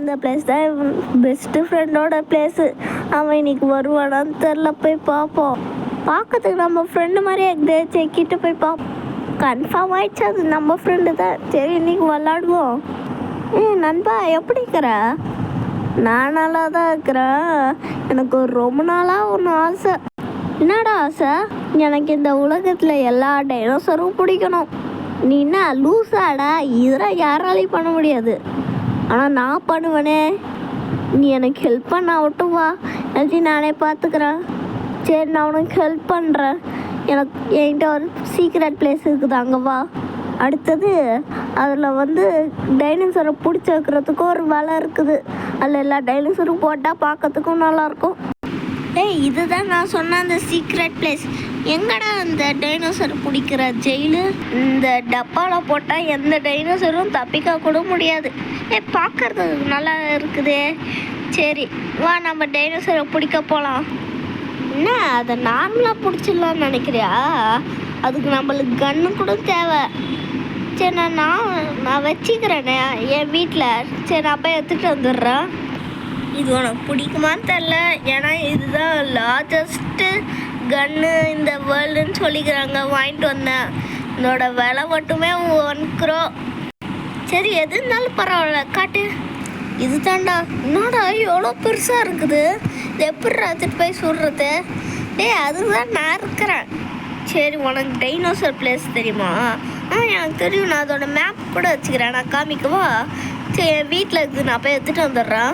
இந்த பிளேஸ் தான் பெஸ்ட்டு ஃப்ரெண்டோட பிளேஸு. அவன் இன்னைக்கு வருவானான்னு தெரில, போய் பார்ப்போம். பார்க்கறதுக்கு நம்ம ஃப்ரெண்டு மாதிரியே இருக்குது. செக்கிட்டு போய் பார்ப்போம். கன்ஃபார்ம் ஆயிடுச்சு அது நம்ம ஃப்ரெண்டு தான். சரி இன்னைக்கு விளாடுவோம். நண்பா எப்படி இருக்கிற? நான் நல்லா தான் இருக்கிறேன். எனக்கு ரொம்ப நாளாக ஒன்று ஆசை. என்னடா ஆசை? எனக்கு இந்த உலகத்தில் எல்லா டைனோசரும் பிடிக்கணும். நீ என்ன லூஸாடா? இதெல்லாம் யாராலையும் பண்ண முடியாது. ஆனால் நான் பண்ணுவேனே. நீ எனக்கு ஹெல்ப் பண்ண விட்டும் வா, எல்லாத்தையும் நானே பார்த்துக்கிறேன். சரி நான் உனக்கு ஹெல்ப் பண்ணுறேன். என்கிட்ட ஒரு சீக்ரெட் பிளேஸ் இருக்குது, அங்கே வா. அடுத்தது அதில் டைனோசரை பிடிச்சி வைக்கிறதுக்கும் ஒரு வலை இருக்குது. அதில் எல்லா டைனோசரும் போட்டால் பார்க்கறதுக்கும் நல்லாயிருக்கும். இதுதான் நான் சொன்ன அந்த சீக்ரெட் பிளேஸ். எங்கடா அந்த டைனோசர் பிடிக்கிற ஜெயிலு? இந்த டப்பாவில் போட்டால் எந்த டைனோசரும் தப்பிக்க கூட முடியாது. பார்க்கறதுக்கு நல்லா இருக்குதே. சரி வா, நம்ம டைனோசரை பிடிக்க போகலாம். என்ன அதை நார்மலாக பிடிச்சிடலான்னு நினைக்கிறியா? அதுக்கு நம்மளுக்கு கன்று கூட தேவை. சரி நான் வச்சுக்கிறேனே என் வீட்டில். சரி நான் போய் எடுத்துகிட்டு வந்துடுறேன். இது உனக்கு பிடிக்குமான்னு தெரில, ஏன்னா இதுதான் லார்ஜஸ்ட்டு கன்னு இந்த வேர்ல்டுன்னு சொல்லிக்கிறாங்க. வாங்கிட்டு வந்தேன். இதோட விலை மட்டுமே 1 crore. சரி எது இருந்தாலும் பரவாயில்ல, காட்டு. இது தாண்டா. என்னடா எவ்வளோ பெருசாக இருக்குது. இது எப்படி எடுத்துகிட்டு போய் சுடுறது? அதுதான் நான் இருக்கிறேன். சரி உனக்கு டைனோசர் பிளேஸ் தெரியுமா? எனக்கு தெரியும். நான் அதோட மேப் கூட வச்சுக்கிறேன். நான் காமிக்கவா? சரி என் வீட்டில் இருக்குது, நான் போய் எடுத்துகிட்டு வந்துடுறேன்.